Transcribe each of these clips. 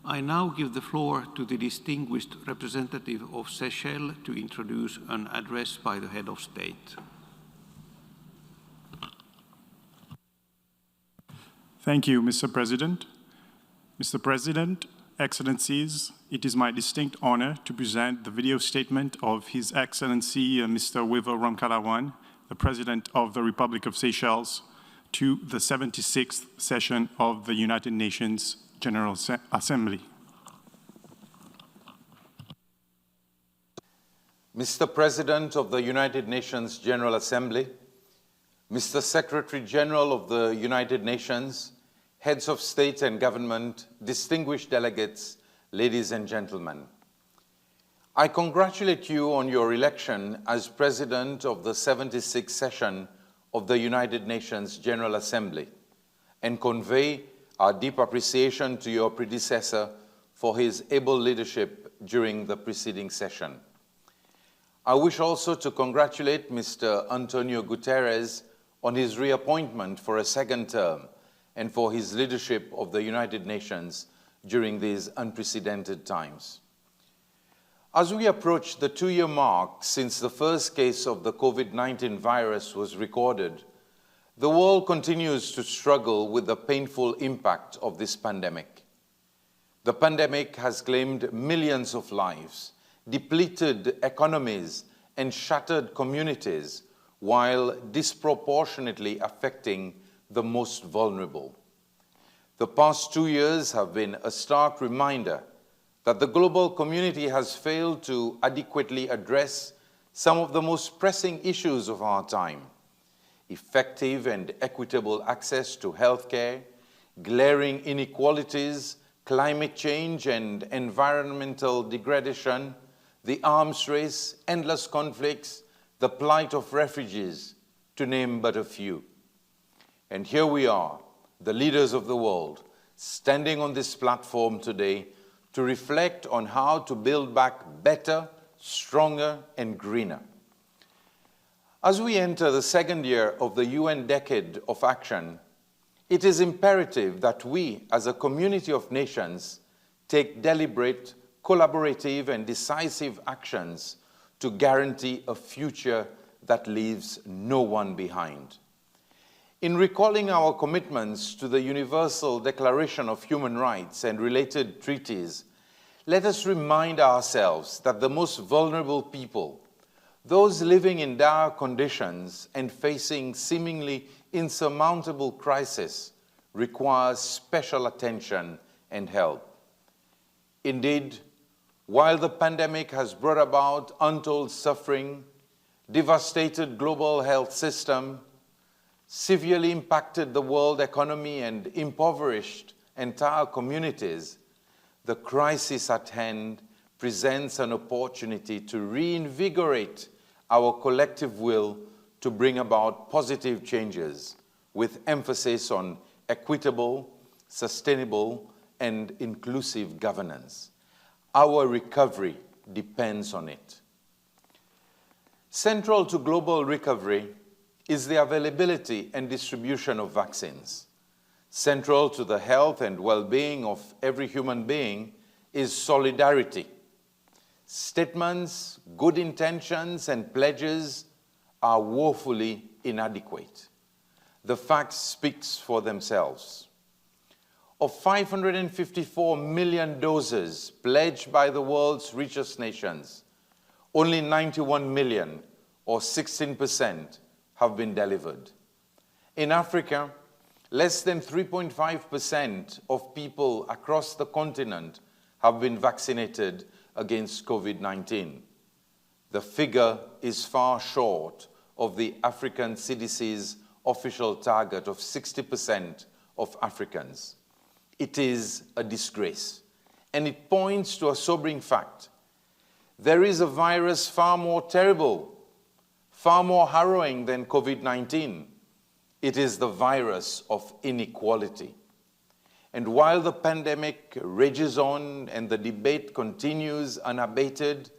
I now give the floor to the distinguished representative of Seychelles to introduce an address by the head of state. Thank you, Mr. President. Mr. President, Excellencies, it is my distinct honor to present the video statement of His Excellency Mr. Wavel Ramkalawan, the President of the Republic of Seychelles, to the 76th session of the United Nations General Assembly. Mr. President of the United Nations General Assembly, Mr. Secretary General of the United Nations, heads of state and government, distinguished delegates, ladies and gentlemen. I congratulate you on your election as President of the 76th session of the United Nations General Assembly and convey our deep appreciation to your predecessor for his able leadership during the preceding session. I wish also to congratulate Mr. Antonio Guterres on his reappointment for a second term and for his leadership of the United Nations during these unprecedented times. As we approach the 2-year mark since the first case of the COVID-19 virus was recorded, the world continues to struggle with the painful impact of this pandemic. The pandemic has claimed millions of lives, depleted economies, and shattered communities, while disproportionately affecting the most vulnerable. The past 2 years have been a stark reminder that the global community has failed to adequately address some of the most pressing issues of our time: effective and equitable access to healthcare, glaring inequalities, climate change and environmental degradation, the arms race, endless conflicts, the plight of refugees, to name but a few. And here we are, the leaders of the world, standing on this platform today to reflect on how to build back better, stronger, and greener. As we enter the second year of the UN Decade of Action, it is imperative that we, as a community of nations, take deliberate, collaborative, and decisive actions to guarantee a future that leaves no one behind. In recalling our commitments to the Universal Declaration of Human Rights and related treaties, let us remind ourselves that the most vulnerable people, those living in dire conditions and facing seemingly insurmountable crises, require special attention and help. Indeed, while the pandemic has brought about untold suffering, devastated global health system, severely impacted the world economy, and impoverished entire communities, the crisis at hand presents an opportunity to reinvigorate our collective will to bring about positive changes, with emphasis on equitable, sustainable, and inclusive governance. Our recovery depends on it. Central to global recovery is the availability and distribution of vaccines. Central to the health and well-being of every human being is solidarity. Statements, good intentions, and pledges are woefully inadequate. The facts speak for themselves. Of 554 million doses pledged by the world's richest nations, only 91 million, or 16%, have been delivered. In Africa, less than 3.5% of people across the continent have been vaccinated against COVID-19. The figure is far short of the African CDC's official target of 60% of Africans. It is a disgrace, and it points to a sobering fact. There is a virus far more terrible, far more harrowing than COVID-19. It is the virus of inequality. And while the pandemic rages on and the debate continues unabated,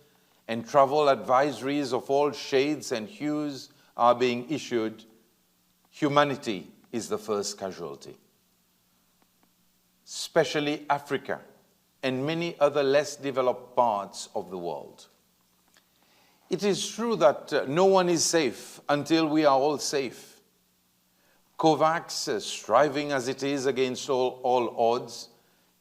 and travel advisories of all shades and hues are being issued, humanity is the first casualty. Especially Africa and many other less developed parts of the world. It is true that no one is safe until we are all safe. COVAX, striving as it is against all odds,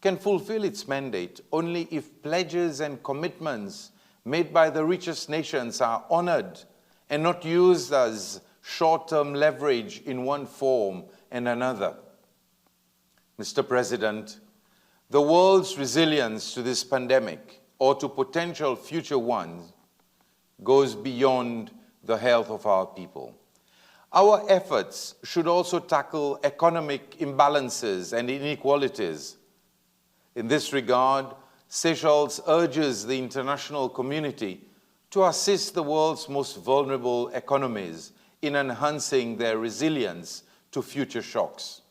can fulfill its mandate only if pledges and commitments made by the richest nations are honored and not used as short-term leverage in one form and another. Mr. President, the world's resilience to this pandemic or to potential future ones goes beyond the health of our people. Our efforts should also tackle economic imbalances and inequalities. In this regard, Seychelles urges the international community to assist the world's most vulnerable economies in enhancing their resilience to future shocks.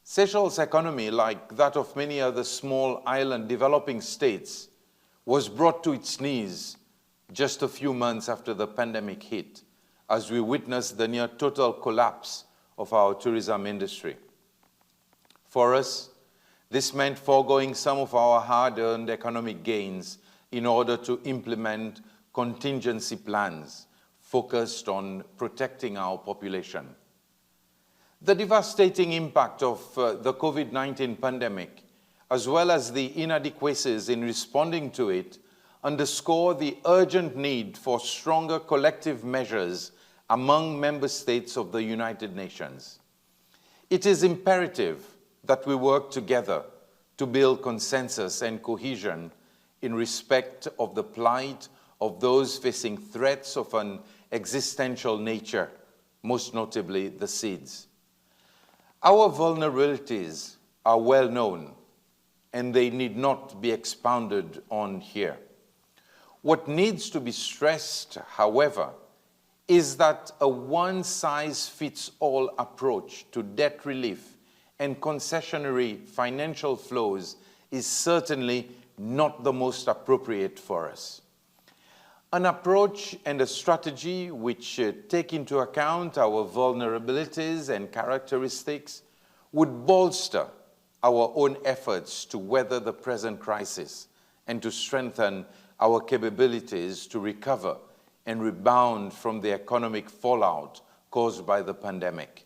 Seychelles' economy, like that of many other small island developing states, was brought to its knees just a few months after the pandemic hit, as we witnessed the near total collapse of our tourism industry. For us, this meant foregoing some of our hard-earned economic gains in order to implement contingency plans focused on protecting our population. The devastating impact of the COVID-19 pandemic, as well as the inadequacies in responding to it, underscore the urgent need for stronger collective measures among member states of the United Nations. It is imperative that we work together to build consensus and cohesion in respect of the plight of those facing threats of an existential nature, most notably the SIDS. Our vulnerabilities are well known, and they need not be expounded on here. What needs to be stressed, however, is that a one-size-fits-all approach to debt relief and concessionary financial flows is certainly not the most appropriate for us. An approach and a strategy which take into account our vulnerabilities and characteristics would bolster our own efforts to weather the present crisis and to strengthen our capabilities to recover and rebound from the economic fallout caused by the pandemic.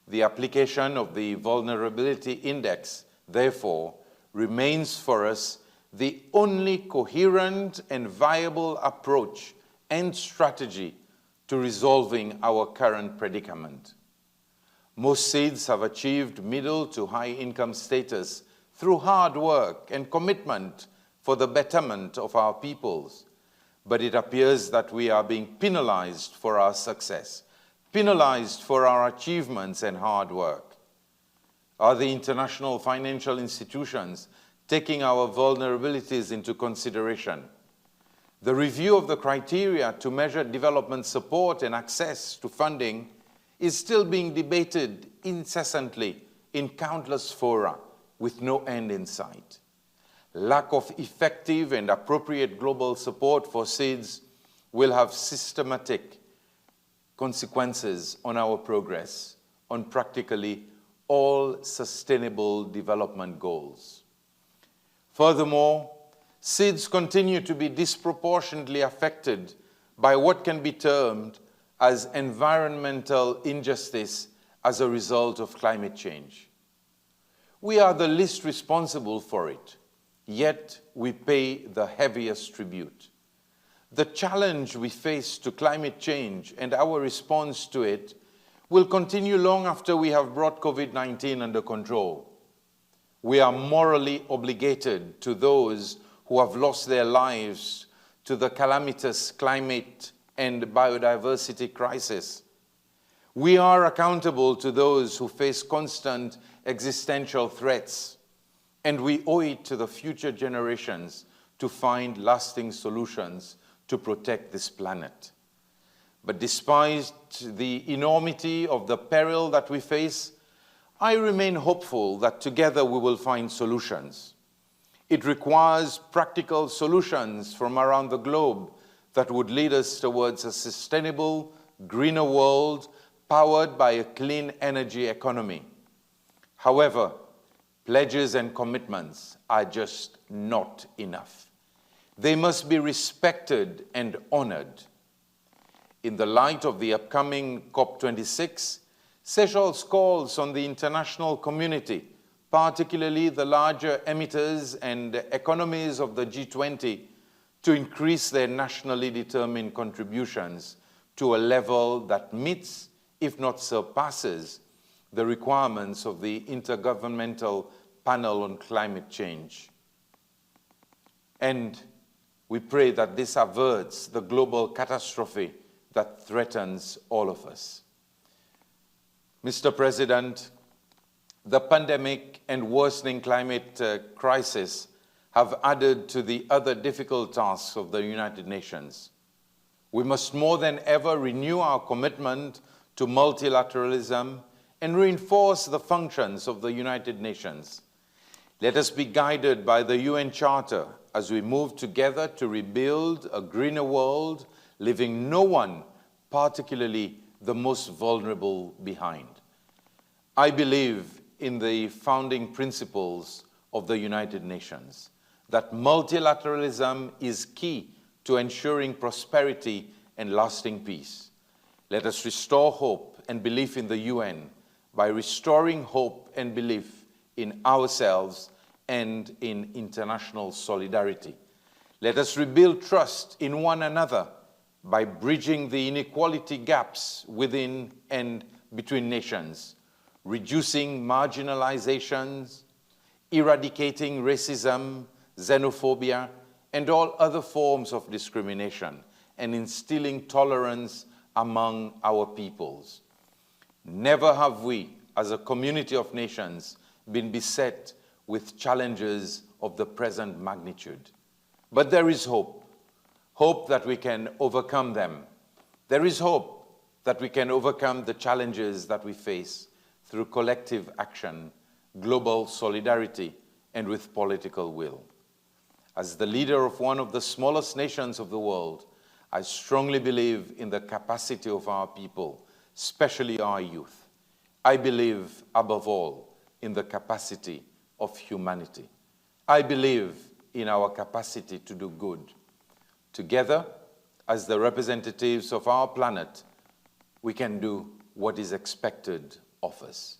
The application of the Vulnerability Index, therefore, remains for us the only coherent and viable approach and strategy to resolving our current predicament. Most SIDS have achieved middle to high income status through hard work and commitment for the betterment of our peoples, but it appears that we are being penalized for our success, penalized for our achievements and hard work. Are the international financial institutions taking our vulnerabilities into consideration? The review of the criteria to measure development support and access to funding is still being debated incessantly in countless fora with no end in sight. Lack of effective and appropriate global support for SIDS will have systematic consequences on our progress on practically all sustainable development goals. Furthermore, SIDS continue to be disproportionately affected by what can be termed as environmental injustice as a result of climate change. We are the least responsible for it, yet we pay the heaviest tribute. The challenge we face to climate change and our response to it will continue long after we have brought COVID-19 under control. We are morally obligated to those who have lost their lives to the calamitous climate and biodiversity crisis. We are accountable to those who face constant existential threats, and we owe it to the future generations to find lasting solutions to protect this planet. But despite the enormity of the peril that we face, I remain hopeful that together we will find solutions. It requires practical solutions from around the globe that would lead us towards a sustainable, greener world powered by a clean energy economy. However, Pledges and commitments are just not enough. They must be respected and honored. In the light of the upcoming COP26, Seychelles calls on the international community, particularly the larger emitters and economies of the G20, to increase their nationally determined contributions to a level that meets, if not surpasses, the requirements of the Intergovernmental Panel on Climate Change. And we pray that this averts the global catastrophe that threatens all of us. Mr. President, the pandemic and worsening climate crisis have added to the other difficult tasks of the United Nations. We must more than ever renew our commitment to multilateralism and reinforce the functions of the United Nations. Let us be guided by the UN Charter as we move together to rebuild a greener world, leaving no one, particularly the most vulnerable, behind. I believe in the founding principles of the United Nations, that multilateralism is key to ensuring prosperity and lasting peace. Let us restore hope and belief in the UN by restoring hope and belief in ourselves and in international solidarity. Let us rebuild trust in one another by bridging the inequality gaps within and between nations, reducing marginalizations, eradicating racism, xenophobia, and all other forms of discrimination, and instilling tolerance among our peoples. Never have we, as a community of nations, been beset with challenges of the present magnitude. But there is hope, hope that we can overcome them. There is hope that we can overcome the challenges that we face through collective action, global solidarity, and with political will. As the leader of one of the smallest nations of the world, I strongly believe in the capacity of our people, especially our youth. I believe, above all, in the capacity of humanity. I believe in our capacity to do good. Together, as the representatives of our planet, we can do what is expected of us.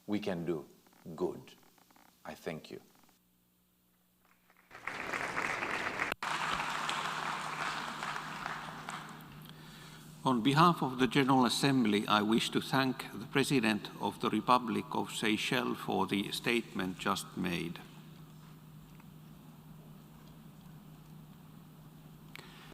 We can do good. I thank you. On behalf of the General Assembly, I wish to thank the President of the Republic of Seychelles for the statement just made.